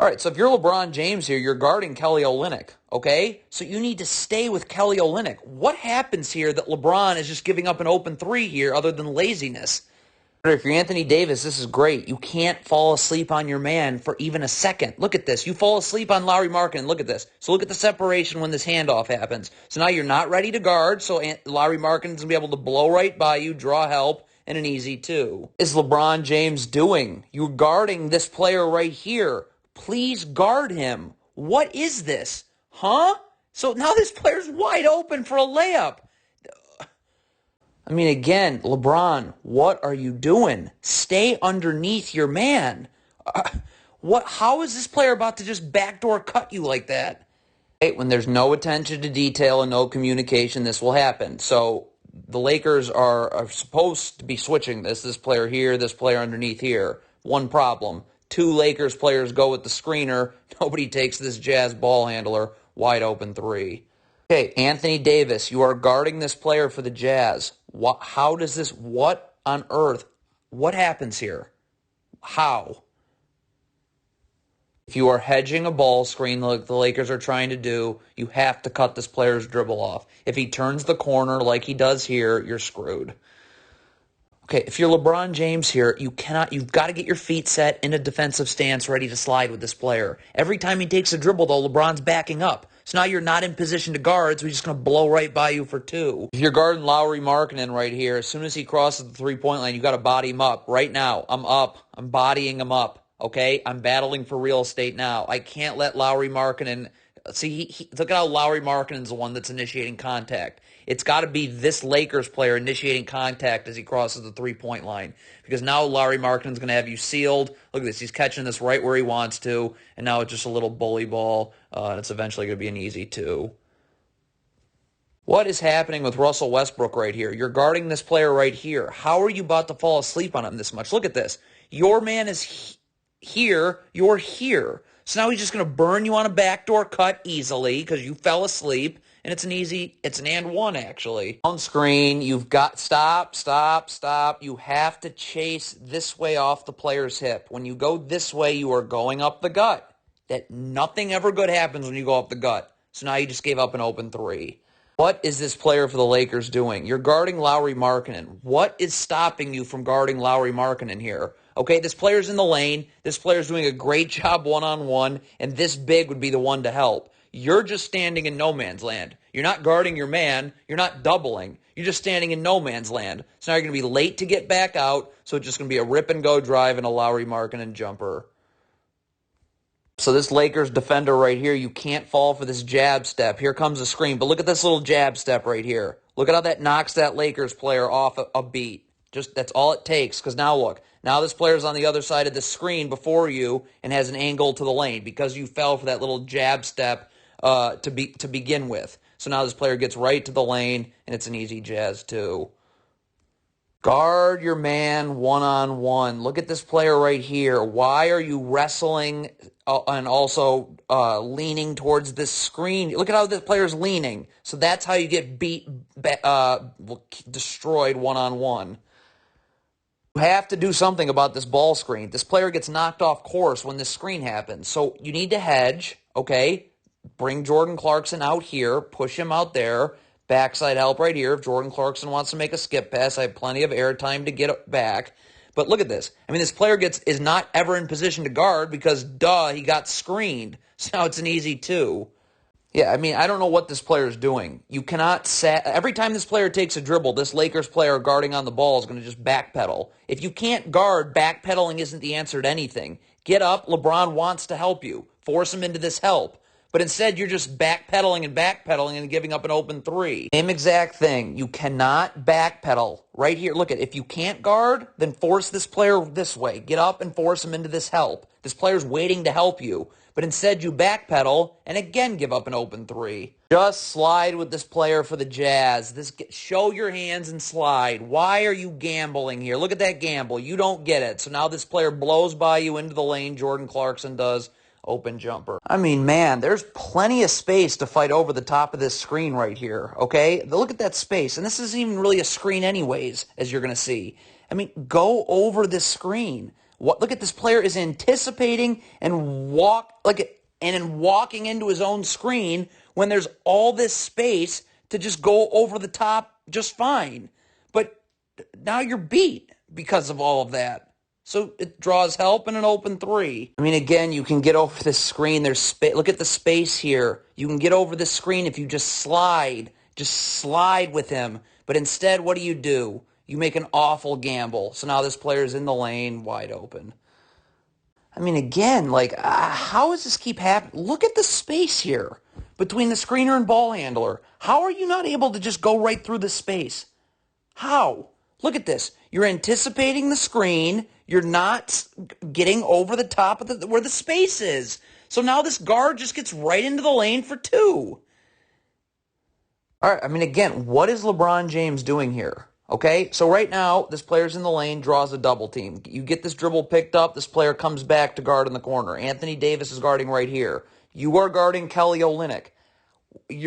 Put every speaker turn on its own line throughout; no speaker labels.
All right, so if you're LeBron James here, you're guarding Kelly Olynyk, okay? So you need to stay with Kelly Olynyk. What happens here that LeBron is just giving up an open three here other than laziness? If you're Anthony Davis, this is great. You can't fall asleep on your man for even a second. Look at this. You fall asleep on Lauri Markkanen. Look at this. So look at the separation when this handoff happens. So now you're not ready to guard, so Lauri Markkanen's going to be able to blow right by you, draw help, and an easy two. What is LeBron James doing? You're guarding this player right here. Please guard him. What is this? Huh? So now this player's wide open for a layup. I mean, again, LeBron, what are you doing? Stay underneath your man. How is this player about to just backdoor cut you like that? When there's no attention to detail and no communication, this will happen. So the Lakers are supposed to be switching this player here, this player underneath here. One problem. Two Lakers players go with the screener. Nobody takes this Jazz ball handler. Wide open three. Okay, Anthony Davis, you are guarding this player for the Jazz. What on earth, what happens here? How? If you are hedging a ball screen like the Lakers are trying to do, you have to cut this player's dribble off. If he turns the corner like he does here, you're screwed. Okay, if you're LeBron James here, you've got to get your feet set in a defensive stance ready to slide with this player. Every time he takes a dribble, though, LeBron's backing up. So now you're not in position to guard, so he's just going to blow right by you for two. If you're guarding Lauri Markkanen right here, as soon as he crosses the three-point line, you got to body him up. Right now, I'm up. I'm bodying him up, okay? I'm battling for real estate now. I can't let Lauri Markkanen... See, look at how Lauri Markkanen's the one that's initiating contact. It's got to be this Lakers player initiating contact as he crosses the three-point line. Because now Lauri Markkanen's going to have you sealed. Look at this. He's catching this right where he wants to. And now it's just a little bully ball. And it's eventually going to be an easy two. What is happening with Russell Westbrook right here? You're guarding this player right here. How are you about to fall asleep on him this much? Look at this. Your man is here. You're here. So now he's just going to burn you on a backdoor cut easily because you fell asleep, and it's an and one, actually. On screen, you've got, stop. You have to chase this way off the player's hip. When you go this way, you are going up the gut. That nothing ever good happens when you go up the gut. So now you just gave up an open three. What is this player for the Lakers doing? You're guarding Lauri Markkanen. What is stopping you from guarding Lauri Markkanen here? Okay, this player's in the lane. This player's doing a great job one-on-one, and this big would be the one to help. You're just standing in no man's land. You're not guarding your man. You're not doubling. You're just standing in no man's land. So now you're going to be late to get back out, so it's just going to be a rip-and-go drive and a Lauri Markkanen jumper. So this Lakers defender right here, you can't fall for this jab step. Here comes the screen, but look at this little jab step right here. Look at how that knocks that Lakers player off a beat. Just that's all it takes, because now look. Now this player's on the other side of the screen before you and has an angle to the lane because you fell for that little jab step to begin with. So now this player gets right to the lane, and it's an easy Jazz two. Guard your man one-on-one. Look at this player right here. Why are you wrestling and also leaning towards this screen? Look at how this player's leaning. So that's how you get destroyed one-on-one. You have to do something about this ball screen. This player gets knocked off course when this screen happens. So you need to hedge, okay? Bring Jordan Clarkson out here. Push him out there. Backside help right here. If Jordan Clarkson wants to make a skip pass, I have plenty of airtime to get back. But look at this. I mean, this player is not ever in position to guard because, he got screened. So now it's an easy two. Yeah, I mean, I don't know what this player is doing. You cannot every time this player takes a dribble, this Lakers player guarding on the ball is going to just backpedal. If you can't guard, backpedaling isn't the answer to anything. Get up. LeBron wants to help you. Force him into this help. But instead, you're just backpedaling and giving up an open three. Same exact thing. You cannot backpedal. Right here, look at if you can't guard, then force this player this way. Get up and force him into this help. This player's waiting to help you. But instead, you backpedal and again give up an open three. Just slide with this player for the Jazz. Show your hands and slide. Why are you gambling here? Look at that gamble. You don't get it. So now this player blows by you into the lane. Jordan Clarkson does. Open jumper. I mean, man, there's plenty of space to fight over the top of this screen right here, okay? Look at that space. And this isn't even really a screen anyways, as you're going to see. I mean, go over this screen. Look at this player is anticipating and walking into his own screen when there's all this space to just go over the top just fine. But now you're beat because of all of that. So it draws help and an open three. I mean, again, you can get over this screen. Look at the space here. You can get over the screen if you just slide. Just slide with him. But instead, what do? You make an awful gamble. So now this player's in the lane, wide open. I mean, again, how does this keep happening? Look at the space here between the screener and ball handler. How are you not able to just go right through the space? How? Look at this. You're anticipating the screen. You're not getting over the top of where the space is. So now this guard just gets right into the lane for two. All right, I mean, again, what is LeBron James doing here? Okay, so right now, this player's in the lane, draws a double team. You get this dribble picked up, this player comes back to guard in the corner. Anthony Davis is guarding right here. You are guarding Kelly Olynyk.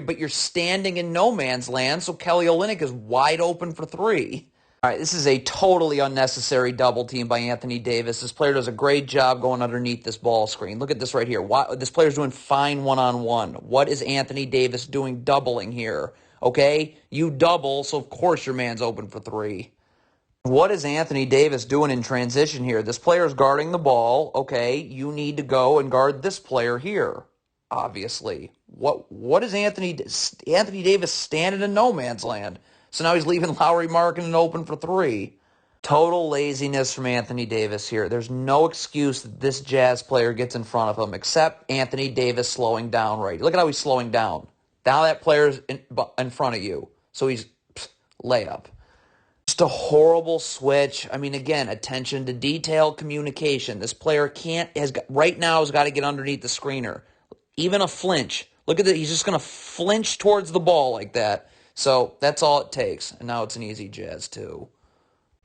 But you're standing in no man's land, so Kelly Olynyk is wide open for three. All right, this is a totally unnecessary double team by Anthony Davis. This player does a great job going underneath this ball screen. Look at this right here. This player's doing fine one-on-one. What is Anthony Davis doing doubling here? Okay, you double, so of course your man's open for three. What is Anthony Davis doing in transition here? This player's guarding the ball. Okay, you need to go and guard this player here, obviously. What is Anthony Davis standing in no man's land? So now he's leaving Lauri Markkanen open for three. Total laziness from Anthony Davis here. There's no excuse that this Jazz player gets in front of him except Anthony Davis slowing down right. Look at how he's slowing down. Now that player's in front of you. So he's layup. Just a horrible switch. I mean, again, attention to detail, communication. This player right now has got to get underneath the screener. Even a flinch. Look at that. He's just going to flinch towards the ball like that. So that's all it takes. And now it's an easy Jazz, too.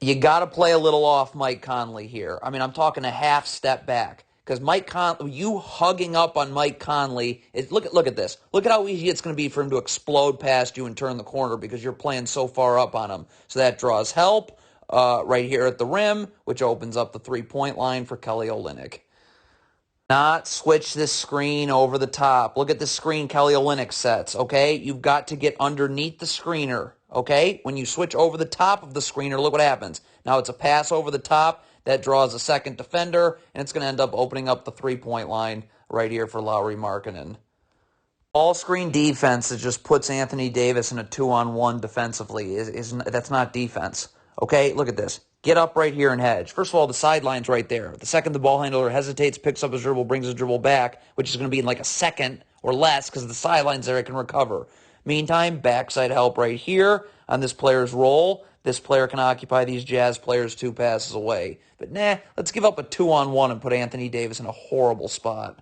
You got to play a little off Mike Conley here. I mean, I'm talking a half step back. Because Mike Conley, you hugging up on Mike Conley, look at this. Look at how easy it's going to be for him to explode past you and turn the corner because you're playing so far up on him. So that draws help right here at the rim, which opens up the three-point line for Kelly Olynyk. Not switch this screen over the top. Look at the screen Kelly Olynyk sets, okay? You've got to get underneath the screener, okay? When you switch over the top of the screener, look what happens. Now it's a pass over the top. That draws a second defender, and it's going to end up opening up the three-point line right here for Lauri Markkanen. All screen defense that just puts Anthony Davis in a 2-on-1 defensively. That's not defense. Okay, look at this. Get up right here and hedge. First of all, the sideline's right there. The second the ball handler hesitates, picks up his dribble, brings his dribble back, which is going to be in like a second or less because the sideline's there, it can recover. Meantime, backside help right here on this player's roll. This player can occupy these Jazz players 2 passes away. But let's give up a 2-on-1 and put Anthony Davis in a horrible spot.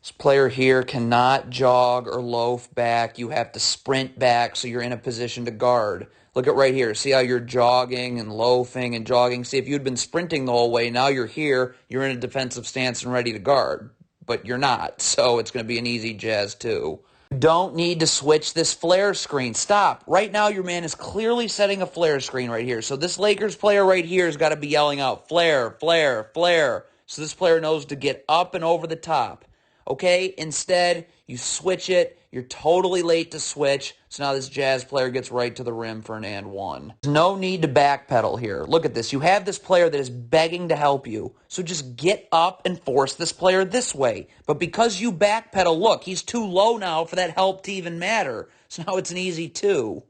This player here cannot jog or loaf back. You have to sprint back so you're in a position to guard. Look at right here. See how you're jogging and loafing and jogging? See, if you'd been sprinting the whole way, now you're here, you're in a defensive stance and ready to guard. But you're not, so it's going to be an easy Jazz 2. Don't need to switch this flare screen. Stop. Right now, your man is clearly setting a flare screen right here. So this Lakers player right here has got to be yelling out, flare, flare, flare. So this player knows to get up and over the top. Okay? Instead, you switch it. You're totally late to switch. So now this Jazz player gets right to the rim for an and one. There's no need to backpedal here. Look at this. You have this player that is begging to help you. So just get up and force this player this way. But because you backpedal, look, he's too low now for that help to even matter. So now it's an easy 2.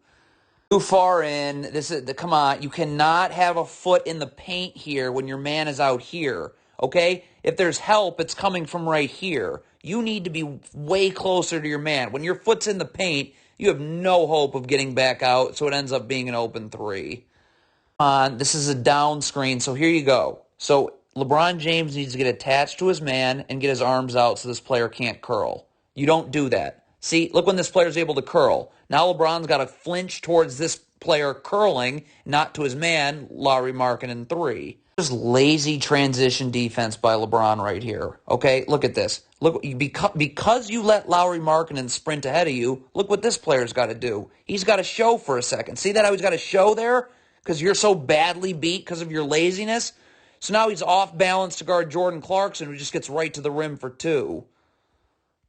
Too far in. Come on. You cannot have a foot in the paint here when your man is out here. Okay? If there's help, it's coming from right here. You need to be way closer to your man. When your foot's in the paint, you have no hope of getting back out, so it ends up being an open 3. This is a down screen, so here you go. So LeBron James needs to get attached to his man and get his arms out so this player can't curl. You don't do that. See, look when this player's able to curl. Now LeBron's got to flinch towards this player curling, not to his man, Lauri Markkanen 3. Just lazy transition defense by LeBron right here. Okay, look at this. Look, because you let Lauri Markkanen sprint ahead of you, look what this player's got to do. He's got to show for a second. See that how he's got to show there? Because you're so badly beat because of your laziness? So now he's off balance to guard Jordan Clarkson, who just gets right to the rim for 2.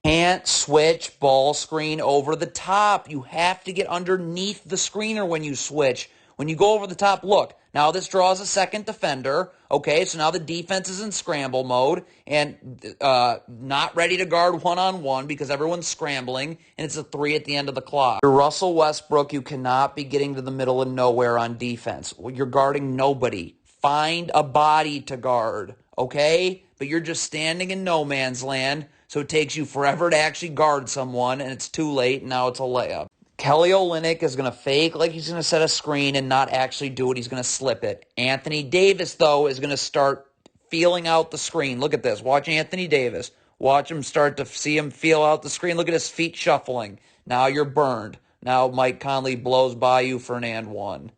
Can't switch ball screen over the top. You have to get underneath the screener when you switch. When you go over the top, look, now this draws a second defender. Okay, so now the defense is in scramble mode and not ready to guard one-on-one because everyone's scrambling, and it's a 3 at the end of the clock. You're Russell Westbrook. You cannot be getting to the middle of nowhere on defense. You're guarding nobody. Find a body to guard, okay? But you're just standing in no man's land, so it takes you forever to actually guard someone, and it's too late, and now it's a layup. Kelly Olynyk is going to fake like he's going to set a screen and not actually do it. He's going to slip it. Anthony Davis, though, is going to start feeling out the screen. Look at this. Watch Anthony Davis. Watch him start to see him feel out the screen. Look at his feet shuffling. Now you're burned. Now Mike Conley blows by you for an and one.